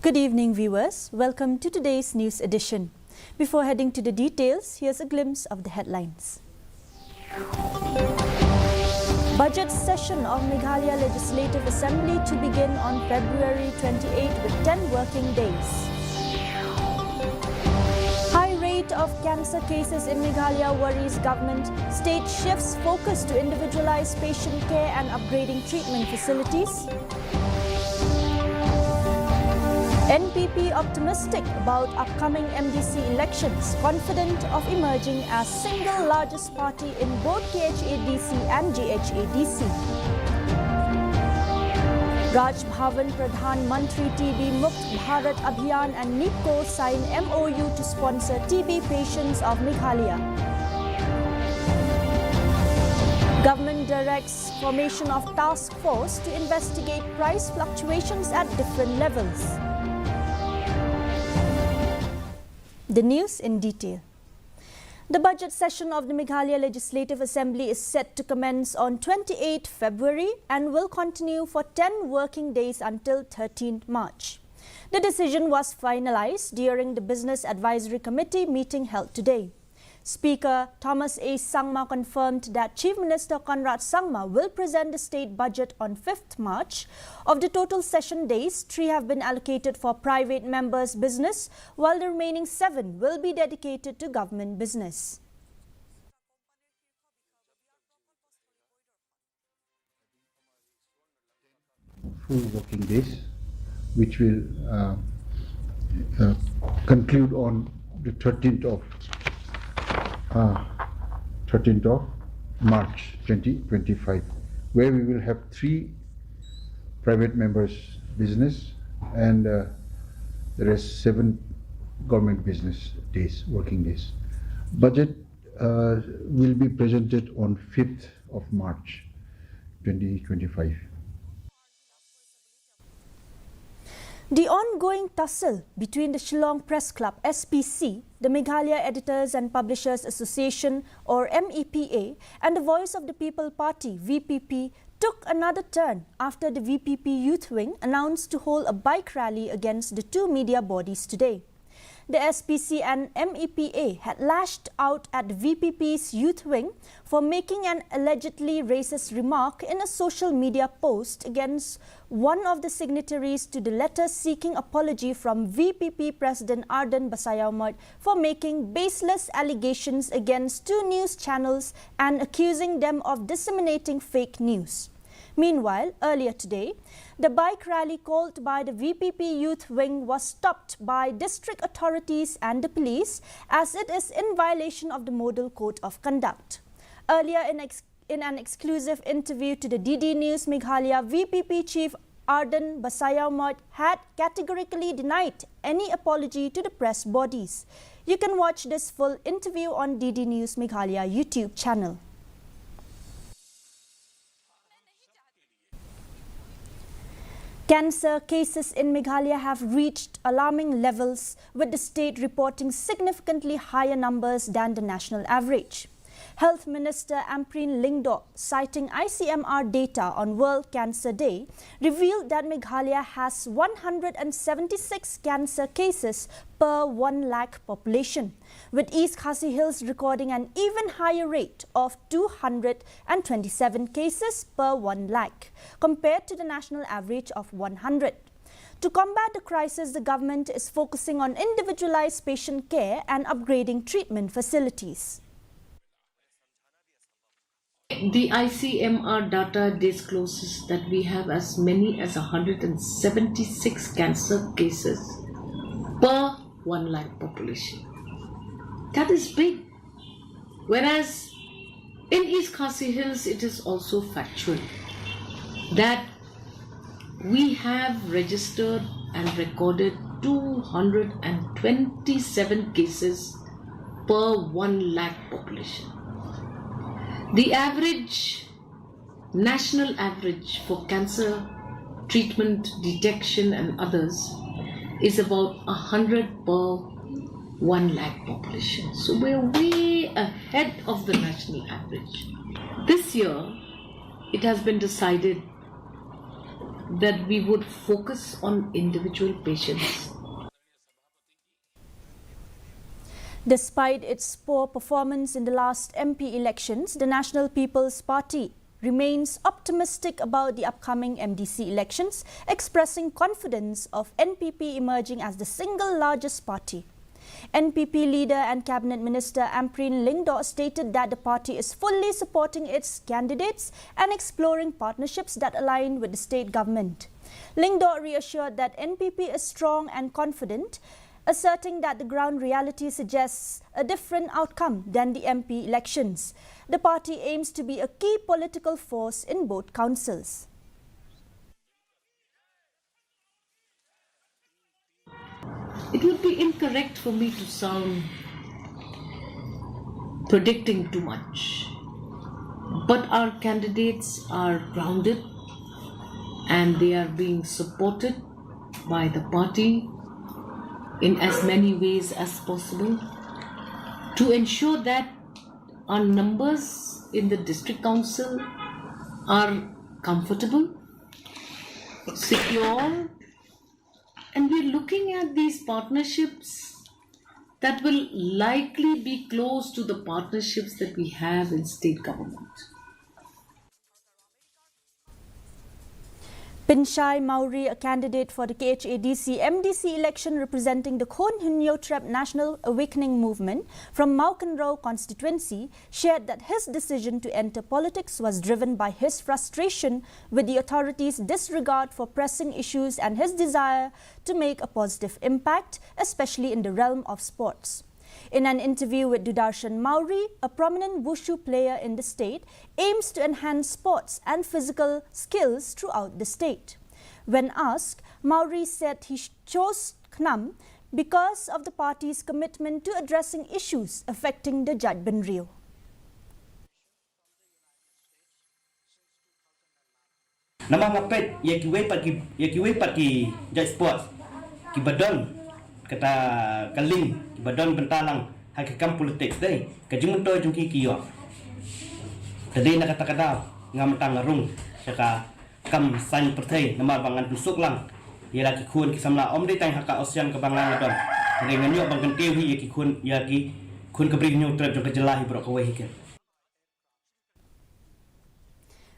Good evening, viewers. Welcome to today's news edition. Before heading to the details, here's a glimpse of the headlines. Budget session of Meghalaya Legislative Assembly to begin on February 28 with 10 working days. High rate of cancer cases in Meghalaya worries government. State shifts focus to individualized patient care and upgrading treatment facilities. NPP optimistic about upcoming MDC elections, confident of emerging as single largest party in both KHADC and GHADC. Raj Bhavan Pradhan Mantri TB Mukt Bharat Abhiyan and NIPCO sign MOU to sponsor TB patients of Meghalaya. Government directs formation of task force to investigate price fluctuations at different levels. The news in detail. The budget session of the Meghalaya Legislative Assembly is set to commence on 28 February and will continue for 10 working days until 13 March. The decision was finalized during the Business Advisory Committee meeting held today. Speaker Thomas A. Sangma confirmed that Chief Minister Conrad Sangma will present the state budget on 5th March. Of the total session days, 3 have been allocated for private members' business, while the remaining 7 will be dedicated to government business. Full working days, which will conclude on the 13th of March 2025, where we will have 3 private members business and the rest 7 government business days, working days. Budget will be presented on 5th of March 2025. The ongoing tussle between the Shillong Press Club SPC, the Meghalaya Editors and Publishers Association or MEPA and the Voice of the People Party VPP took another turn after the VPP Youth Wing announced to hold a bike rally against the 2 media bodies today. The SPC and MEPA had lashed out at the VPP's Youth Wing for making an allegedly racist remark in a social media post against one of the signatories to the letter seeking apology from VPP President Ardan Basayaumat for making baseless allegations against 2 news channels and accusing them of disseminating fake news. Meanwhile, earlier today, the bike rally called by the VPP Youth Wing was stopped by district authorities and the police as it is in violation of the Model Code of Conduct. Earlier in an exclusive interview to the DD News Meghalaya, VPP Chief Ardan Basayaumat had categorically denied any apology to the press bodies. You can watch this full interview on DD News Meghalaya YouTube channel. Cancer cases in Meghalaya have reached alarming levels, with the state reporting significantly higher numbers than the national average. Health Minister Ampreen Lingdok, citing ICMR data on World Cancer Day, revealed that Meghalaya has 176 cancer cases per 1 lakh population, with East Khasi Hills recording an even higher rate of 227 cases per 1 lakh, compared to the national average of 100. To combat the crisis, the government is focusing on individualized patient care and upgrading treatment facilities. The ICMR data discloses that we have as many as 176 cancer cases per 1 lakh population. That is big. Whereas in East Khasi Hills, it is also factual that we have registered and recorded 227 cases per 1 lakh population. The average, national average for cancer treatment, detection and others is about 100 per 1 lakh population. So we're way ahead of the national average. This year, it has been decided that we would focus on individual patients. Despite its poor performance in the last MP elections, the National People's Party remains optimistic about the upcoming MDC elections, expressing confidence of NPP emerging as the single largest party. NPP leader and Cabinet Minister Ampreen Lyngdoh stated that the party is fully supporting its candidates and exploring partnerships that align with the state government. Lyngdoh reassured that NPP is strong and confident, asserting that the ground reality suggests a different outcome than the MP elections. The party aims to be a key political force in both councils. It would be incorrect for me to sound predicting too much, but our candidates are grounded and they are being supported by the party in as many ways as possible to ensure that our numbers in the district council are comfortable, secure, and we're looking at these partnerships that will likely be close to the partnerships that we have in state government. Pinchai Mauri, a candidate for the KHADC MDC election representing the Khon Hunyotrep National Awakening Movement from Maukanrao constituency, shared that his decision to enter politics was driven by his frustration with the authorities' disregard for pressing issues and his desire to make a positive impact, especially in the realm of sports. In an interview with Dudarshan, Mauri, a prominent wushu player in the state, aims to enhance sports and physical skills throughout the state. When asked, Mauri said he chose Knam because of the party's commitment to addressing issues affecting the Jatban Rio. Nama ngapet yakiwe pagi jat sports kibadon kata kaling kibadon bentalang hakikam politik dai kajimun to jungki kiyo tadi nak kata kata ngamatang ngarung saka kam san pertai nama bangan tusuk lang ya laki kun kisamla om dai tang haka osian ke banglang adon dengan yo bang kentewi yaki kun kebri nyu trap jong kejelahi bro kawai hikan.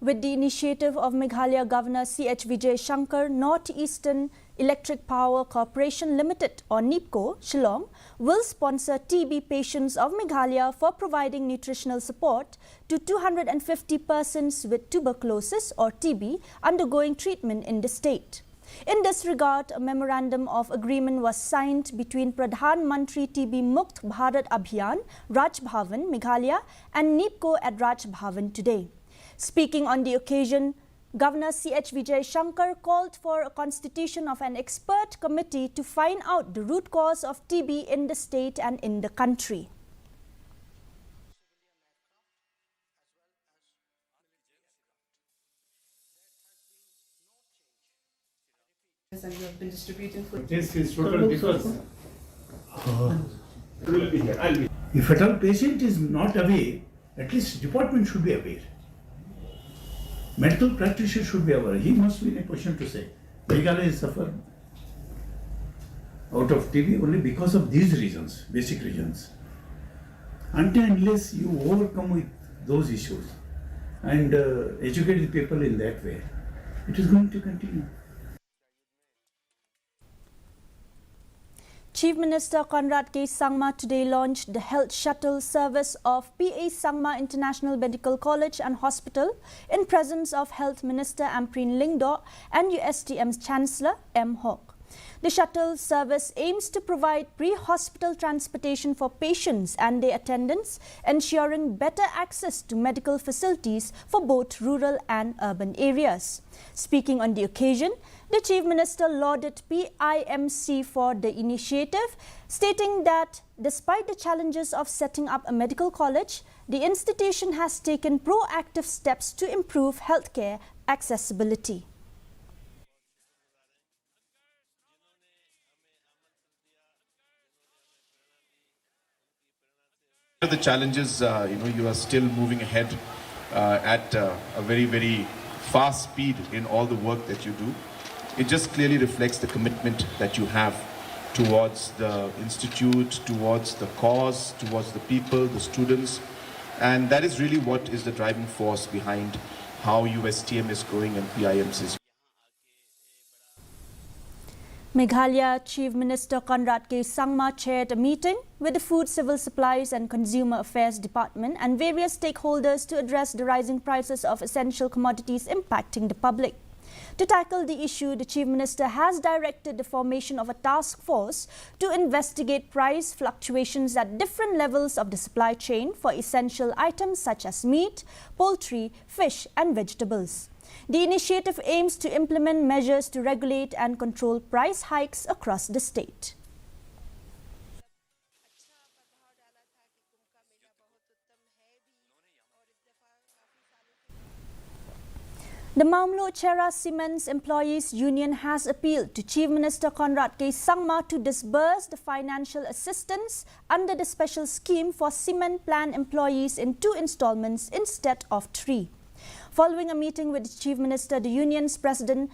With the initiative of Meghalaya Governor C.H. Vijay Shankar, Northeastern Electric Power Corporation Limited or NEEPCO, Shillong, will sponsor TB patients of Meghalaya for providing nutritional support to 250 persons with tuberculosis or TB undergoing treatment in the state. In this regard, a memorandum of agreement was signed between Pradhan Mantri TB Mukt Bharat Abhiyan, Raj Bhavan, Meghalaya and NEEPCO at Raj Bhavan today. Speaking on the occasion, Governor C.H. Vijay Shankar called for a constitution of an expert committee to find out the root cause of TB in the state and in the country. And you have been distributing food. This is total difference. If at all patient is not aware, at least department should be aware. Medical practitioner should be aware. He must be in a position to say, Meghalaya is suffered out of TB only because of these reasons, basic reasons. Until unless you overcome with those issues and educate people in that way, it is going to continue. Chief Minister Conrad K. Sangma today launched the health shuttle service of P.A. Sangma International Medical College and Hospital in presence of Health Minister Ampreen Lyngdoh and USTM's Chancellor M. Hawk. The shuttle service aims to provide pre-hospital transportation for patients and their attendants, ensuring better access to medical facilities for both rural and urban areas. Speaking on the occasion, the Chief Minister lauded PIMC for the initiative, stating that despite the challenges of setting up a medical college, the institution has taken proactive steps to improve healthcare accessibility. The challenges, you are still moving ahead at a very, very fast speed in all the work that you do. it just clearly reflects the commitment that you have towards the institute, towards the cause, towards the people, the students. And that is really what is the driving force behind how USTM is growing and PIMs is. Meghalaya Chief Minister Conrad K. Sangma chaired a meeting with the Food, Civil Supplies and Consumer Affairs Department and various stakeholders to address the rising prices of essential commodities impacting the public. To tackle the issue, the Chief Minister has directed the formation of a task force to investigate price fluctuations at different levels of the supply chain for essential items such as meat, poultry, fish and vegetables. The initiative aims to implement measures to regulate and control price hikes across the state. The Mamlo Chera Cements Employees Union has appealed to Chief Minister Conrad K. Sangma to disburse the financial assistance under the special scheme for cement plant employees in 2 installments instead of 3. Following a meeting with the Chief Minister, the union's president,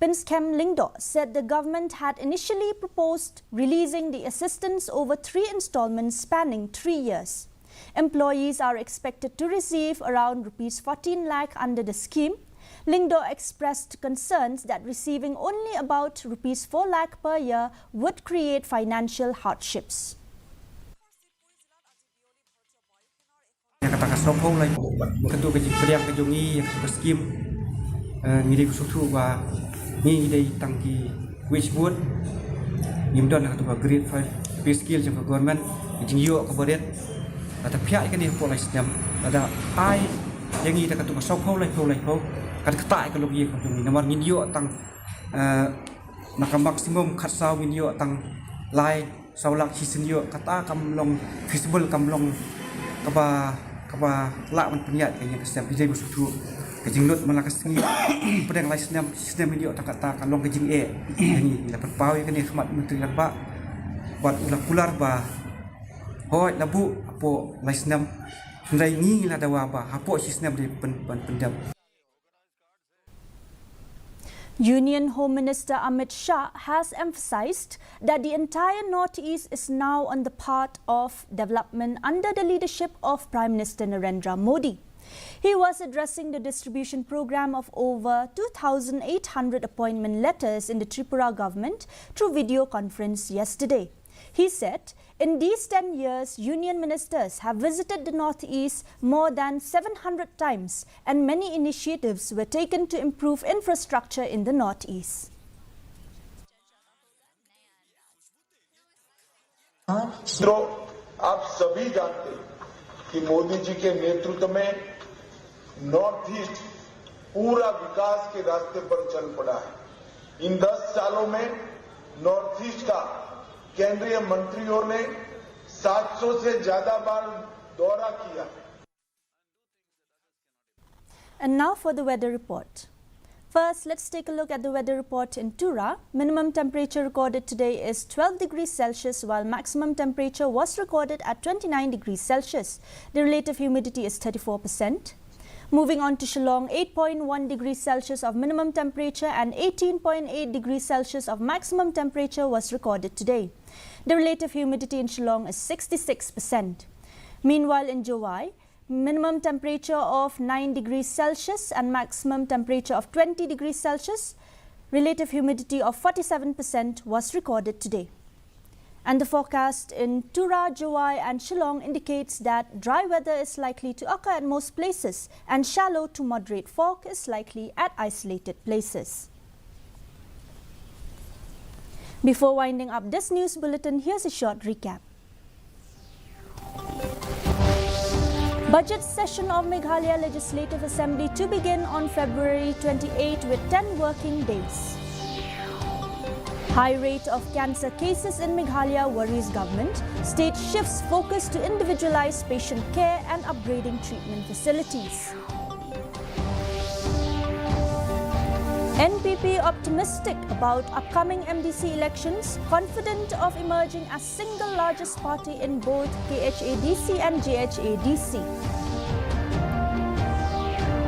Pinskem Lingdo, said the government had initially proposed releasing the assistance over 3 installments spanning 3 years. Employees are expected to receive around Rs 14 lakh under the scheme. Lingdo expressed concerns that receiving only about Rs 4 lakh per year would create financial hardships. Kata kasopong lai ketu ke pediang ke jongi ke skim ngiri kusutu ba ngi dei tangki which wood nimdon ketu ba grade 5 pay skill jam government jing yo ke bodet ata pihak ke ni po lai stem ada ai yang ngi ketu kasopong lai po kat ketai ke logi ke jongi nomor ngin yo tang nak maksimum khat saw ngin yo tang lai sawlak hisin yo kata kamlong visible kamlong kaba lak man penyat yang kesem bijai busutu kejing lut malakas ni pedang lai sistem video tak kata kalong kejing yang dapat pau yang ni khmat menteri laba buat ulah kular ba hoi labu apo lai sistem ndai ni la dawa ba apo sistem di pendam. Union Home Minister Amit Shah has emphasized that the entire Northeast is now on the path of development under the leadership of Prime Minister Narendra Modi. He was addressing the distribution program of over 2,800 appointment letters in the Tripura government through video conference yesterday. He said, in these 10 years, union ministers have visited the Northeast more than 700 times and many initiatives were taken to improve infrastructure in the Northeast. मित्रों, आप सभी जानते हैं कि मोदी जी के नेतृत्व में north east पूरा विकास के रास्ते पर चल पड़ा है। इन 10 सालों में नॉर्थ ईस्ट का केंद्रीय मंत्रियों ने 700 से ज्यादा बार दौरा किया। And now for the weather report. First, let's take a look at the weather report in Tura. Minimum temperature recorded today is 12 degrees Celsius, while maximum temperature was recorded at 29 degrees Celsius. The relative humidity is 34%. Moving on to Shillong, 8.1 degrees Celsius of minimum temperature and 18.8 degrees Celsius of maximum temperature was recorded today. The relative humidity in Shillong is 66%. Meanwhile, in Jowai, minimum temperature of 9 degrees Celsius and maximum temperature of 20 degrees Celsius, relative humidity of 47% was recorded today. And the forecast in Tura, Jowai and Shillong indicates that dry weather is likely to occur at most places and shallow to moderate fog is likely at isolated places. Before winding up this news bulletin, here's a short recap. Budget session of Meghalaya Legislative Assembly to begin on February 28 with 10 working days. High rate of cancer cases in Meghalaya worries government. State shifts focus to individualized patient care and upgrading treatment facilities. NPP optimistic about upcoming MDC elections, confident of emerging as single largest party in both KHADC and JHADC.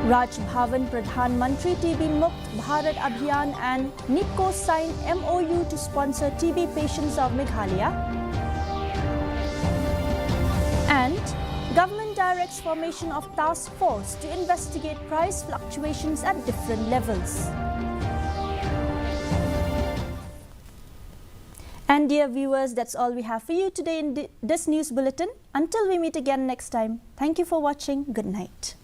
Raj Bhavan Pradhan Mantri TB Mukt Bharat Abhiyan and NIPCO signed MOU to sponsor TB patients of Meghalaya. And government directs formation of task force to investigate price fluctuations at different levels. And dear viewers, that's all we have for you today in this news bulletin. Until we meet again next time, thank you for watching. Good night.